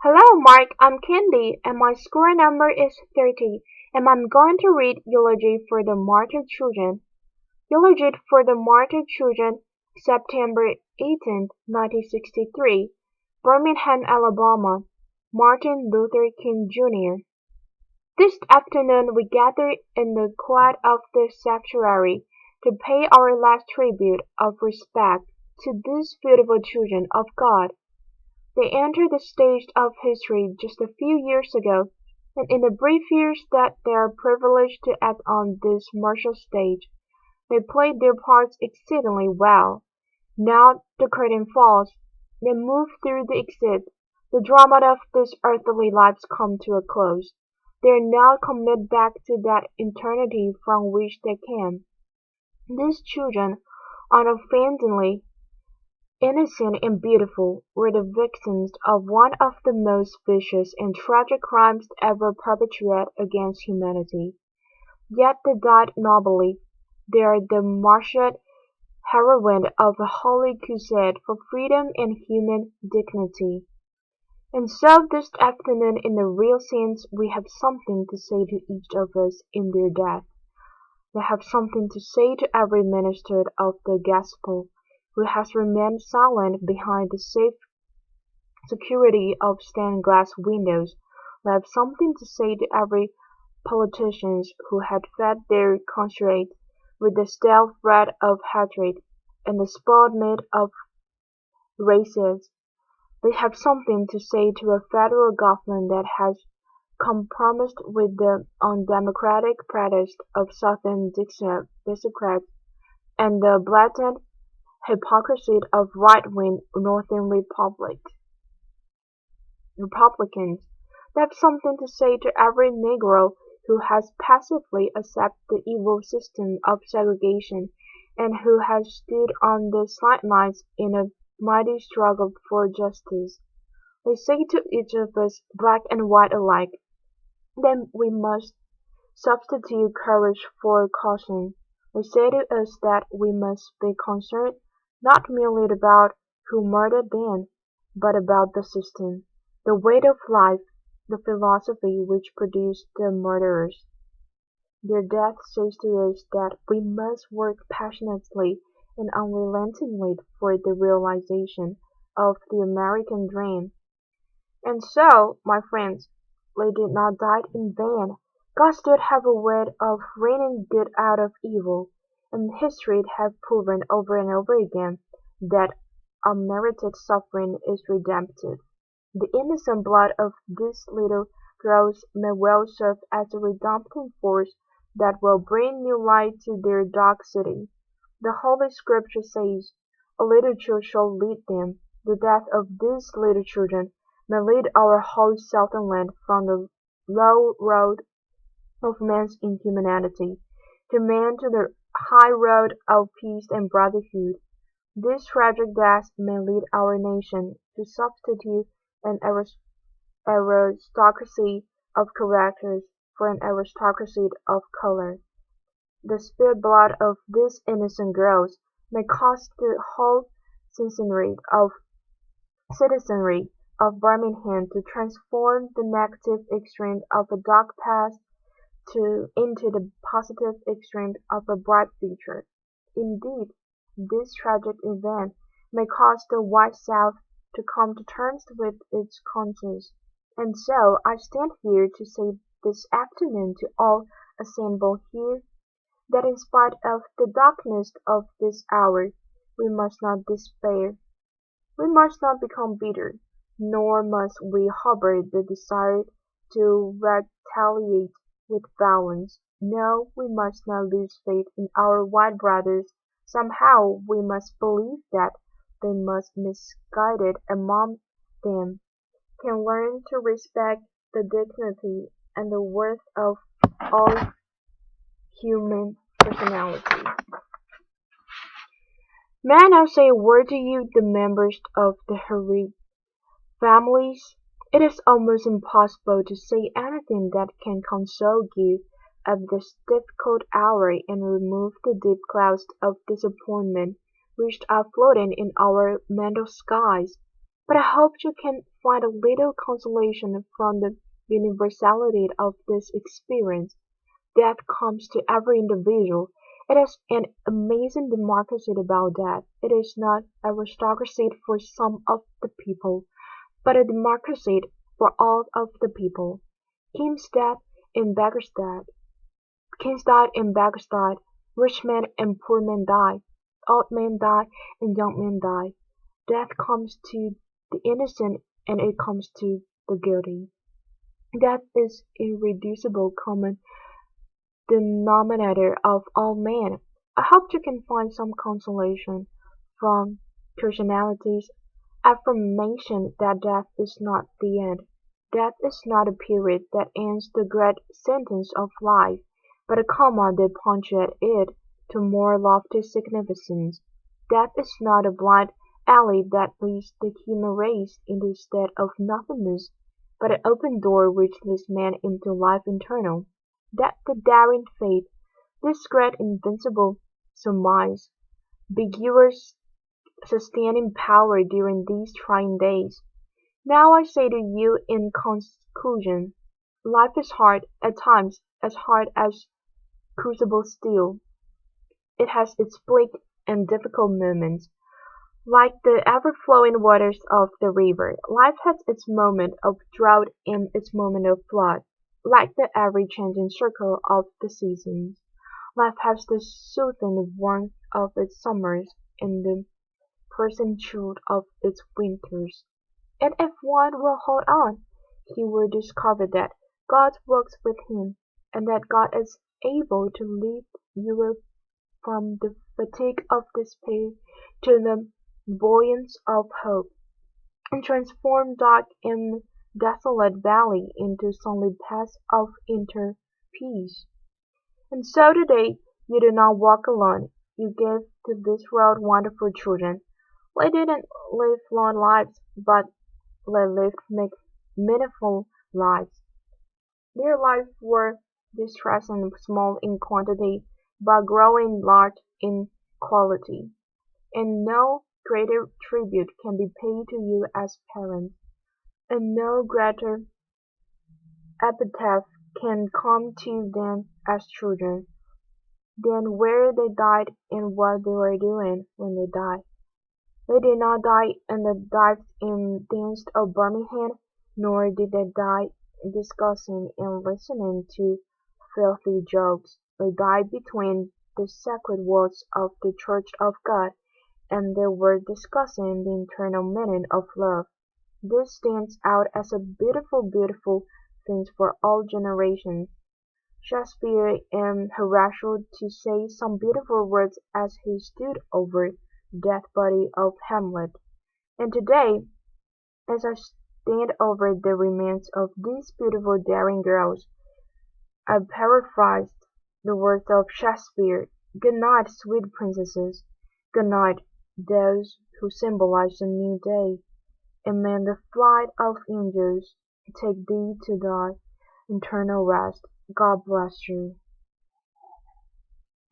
Hello, Mark. I'm Candy, and my score number is 30, and I'm going to read Eulogy for the Martyred Children. Eulogy for the Martyred Children, September 18, 1963, Birmingham, Alabama. Martin Luther King Jr. This afternoon we gather in the quiet of the sanctuary to pay our last tribute of respect to these beautiful children of God. They entered the stage of history just a few years ago, and in the brief years that they are privileged to act on this martial stage, they played their parts exceedingly well. Now the curtain falls, they move through the exit, the drama of these earthly lives come to a close. They are now committed back to that eternity from which they came. These children, unoffendingly innocent and beautiful, were the victims of one of the most vicious and tragic crimes ever perpetrated against humanity. Yet they died nobly. They are the martyred heroine of a holy crusade for freedom and human dignity. And so this afternoon in the real sense we have something to say to each of us in their death. They have something to say to every minister of the gospel who has remained silent behind the safe security of stained-glass windows. They have something to say to every politician who had fed their conscience with the stale bread of hatred and the spoiled meat of races. They have something to say to a federal government that has compromised with the undemocratic practice of Southern Democrats and the blatant hypocrisy of right-wing Northern Republicans. They have something to say to every Negro who has passively accepted the evil system of segregation and who has stood on the sidelines in a mighty struggle for justice. They say to each of us, black and white alike, that we must substitute courage for caution. They say to us that we must be concerned not merely about who murdered them, but about the system, the way of life, the philosophy which produced the murderers. Their death says to us that we must work passionately and unrelentingly for the realization of the American dream. And so, my friends, they did not die in vain. God did have a way of bringing good out of evil, and history has proven over and over again that unmerited suffering is redemptive. The innocent blood of these little girls may well serve as a redemptive force that will bring new light to their dark city. The Holy Scripture says, "A little child shall lead them." The death of these little children may lead our whole southern land from the low road of man's inhumanity to man to the high road of peace and brotherhood. This tragic death may lead our nation to substitute an aristocracy of characters for an aristocracy of color. The spilled blood of these innocent girls may cause the whole citizenry of Birmingham to transform the negative extreme of a dark past into the positive extreme of a bright future. Indeed, this tragic event may cause the white South to come to terms with its conscience. And so I stand here to say this afternoon to all assembled here that in spite of the darkness of this hour, we must not despair. We must not become bitter, nor must we harbor the desire to retaliate with violence. No, we must not lose faith in our white brothers. Somehow we must believe that the most misguided among them can learn to respect the dignity and the worth of all human personality. May I now say a word to you, the members of the Harry families? It is almost impossible to say anything that can console you at this difficult hour and remove the deep clouds of disappointment which are floating in our mental skies. But I hope you can find a little consolation from the universality of this experience. Death comes to every individual. It is an amazing democracy about death. It is not aristocracy for some of the people, but a democracy for all of the people. Kings death and beggars death. Kings died and beggars died. Rich men and poor men die. Old men die and young men die. Death comes to the innocent and it comes to the guilty. Death is irreducible common denominator of all men. I hope you can find some consolation from Christianity's affirmation that death is not the end. Death is not a period that ends the great sentence of life, but a comma that punctuates it to more lofty significance. Death is not a blind alley that leads the human race into a state of nothingness, but an open door which leads man into life eternal. That the daring faith, this great invincible surmise, be yours sustaining power during these trying days. Now I say to you in conclusion, life is hard, at times as hard as crucible steel. It has its bleak and difficult moments, like the ever-flowing waters of the river. Life has its moment of drought and its moment of flood, like the ever-changing circle of the seasons. Life has the soothing warmth of its summers and the piercing chill of its winters. And if one will hold on, he will discover that God works with him, and that God is able to lift you from the fatigue of despair to the buoyance of hope, and transform dark and desolate valley into sunlit paths of inner peace. And so today you do not walk alone. You gave to this world wonderful children. They didn't live long lives, but they lived meaningful lives. Their lives were distressing small in quantity, but growing large in quality. And no greater tribute can be paid to you as parents, and no greater epitaph can come to them as children, than where they died and what they were doing when they died. They did not die in the dives and dens of Birmingham, nor did they die discussing and listening to filthy jokes. They died between the sacred walls of the Church of God, and they were discussing the eternal meaning of love. This stands out as a beautiful, beautiful thing for all generations. Shakespeare and Horatio to say some beautiful words as he stood over the dead body of Hamlet. And today, as I stand over the remains of these beautiful daring girls, I paraphrased the words of Shakespeare. Good night, sweet princesses. Good night, those who symbolize the new day. And may the flight of angels take thee to thy eternal rest. God bless you.